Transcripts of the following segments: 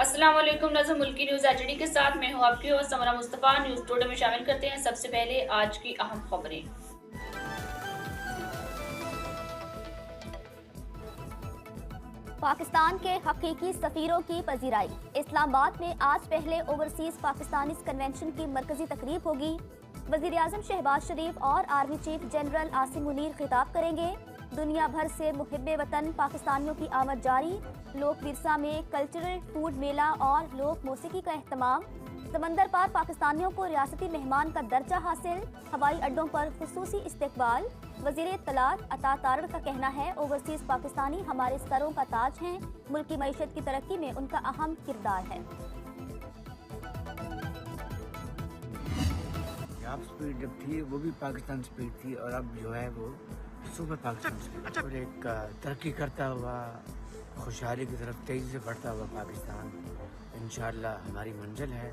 अस्सलाम वालेकुम। नज़र मुल्की न्यूज़ एचडी के साथ मैं हूँ आपकी होस्ट समरा मुस्तफ़ा। न्यूज़ टुडे में शामिल करते हैं सबसे पहले आज की अहम खबरें। पाकिस्तान के हकीकी सफीरों की पजीराई। इस्लामाबाद में आज पहले ओवरसीज पाकिस्तानी कन्वेंशन की मरकजी तकरीब होगी। वजीर आजम शहबाज शरीफ और army chief general Asim Munir खिताब करेंगे। दुनिया भर से मुहिब्बे वतन पाकिस्तानियों की आमद जारी। लोक विरसा में कल्चरल फूड मेला और लोक मौसीकी का एहतमाम। समंदर पार पाकिस्तानियों को रियासती मेहमान का दर्जा हासिल। हवाई अड्डों पर खुसूसी इस्तकबाल। वजीर इत्तलात अता तारड़ का कहना है, ओवरसीज पाकिस्तानी हमारे सरों का ताज हैं। मुल्क की मईशत की तरक्की में उनका अहम किरदार है। टॉप स्पीड जब थी वो भी पाकिस्तान स्पीड थी और अब जो है वो सुपर पाकिस्तान स्पीड और एक तरक्की करता हुआ खुशहाली की तरफ तेज़ी से बढ़ता हुआ पाकिस्तान इंशाअल्लाह हमारी मंजिल है।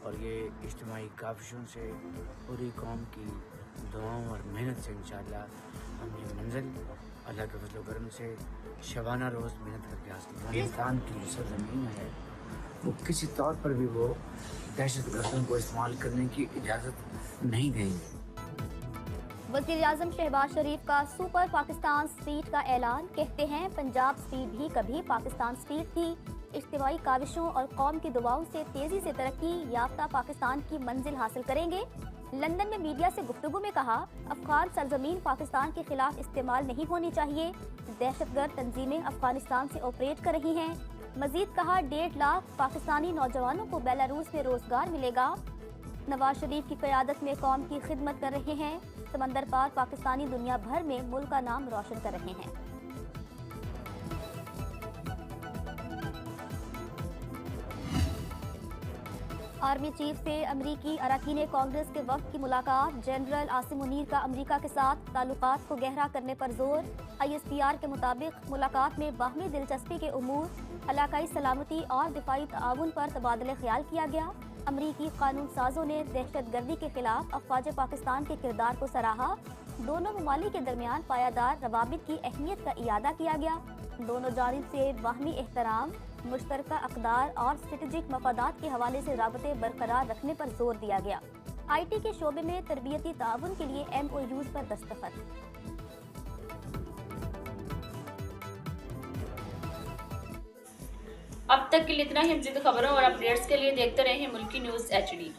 और ये इज्तिमाई काविशों से पूरी कौम की दुआओं और मेहनत से इंशाअल्लाह हम ये मंजिल अल्लाह के फजल करम से शबाना रोज़ मेहनत करके हासिल। पाकिस्तान की जो सरज़मीन है वो किसी तौर पर भी वो दहशत गर्दों को इस्तेमाल करने की इजाज़त नहीं देंगे। वज़ीर आज़म शहबाज शरीफ का सुपर पाकिस्तान स्पीड का ऐलान। कहते हैं, पंजाब स्पीड भी कभी पाकिस्तान स्पीड थी। इज्तिमाई काविशों और कौम की दुआओं से तेजी से तरक्की याफ्ता पाकिस्तान की मंजिल हासिल करेंगे। लंदन में मीडिया से गुफ्तगू में कहा, अफगान सरजमीन पाकिस्तान के खिलाफ इस्तेमाल नहीं होनी चाहिए। दहशतगर्द तंजीमें अफगानिस्तान से ऑपरेट कर रही हैं। मजीद कहा, 1.5 लाख पाकिस्तानी नौजवानों को बेलारूस में रोजगार मिलेगा। नवाज शरीफ की क़यादत में कौम की खिदमत कर रहे हैं। समंदर पार पाकिस्तानी दुनिया भर में मुल्क का नाम रोशन कर रहे हैं। आर्मी चीफ से अमरीकी अरकान कांग्रेस के वफद की मुलाकात। जनरल आसिम मुनीर का अमरीका के साथ ताल्लुकात को गहरा करने पर जोर। ISPR के मुताबिक मुलाकात में बाहमी दिलचस्पी के उमूर, इलाकाई सलामती और दिफाई ताउन पर तबादला ख्याल किया गया। अमरीकी कानून साजों ने दहशत गर्दी के खिलाफ अफवाज पाकिस्तान के किरदार को सराहा। दोनों ममालिक के दरमियान पायादार रवाबित की अहमियत का इयादा किया गया। दोनों जानिब से बाहमी एहतराम, मुश्तरका अक़दार और स्ट्रेटेजिक मफादात के हवाले से राबते बरकरार रखने पर जोर दिया गया। IT के शोबे में तरबियती ताउन के लिए MOUs पर दस्तखत। अब तक के लिए इतना ही। मज़ीद खबरों और अपडेट्स के लिए देखते रहे मुल्की न्यूज़ एचडी।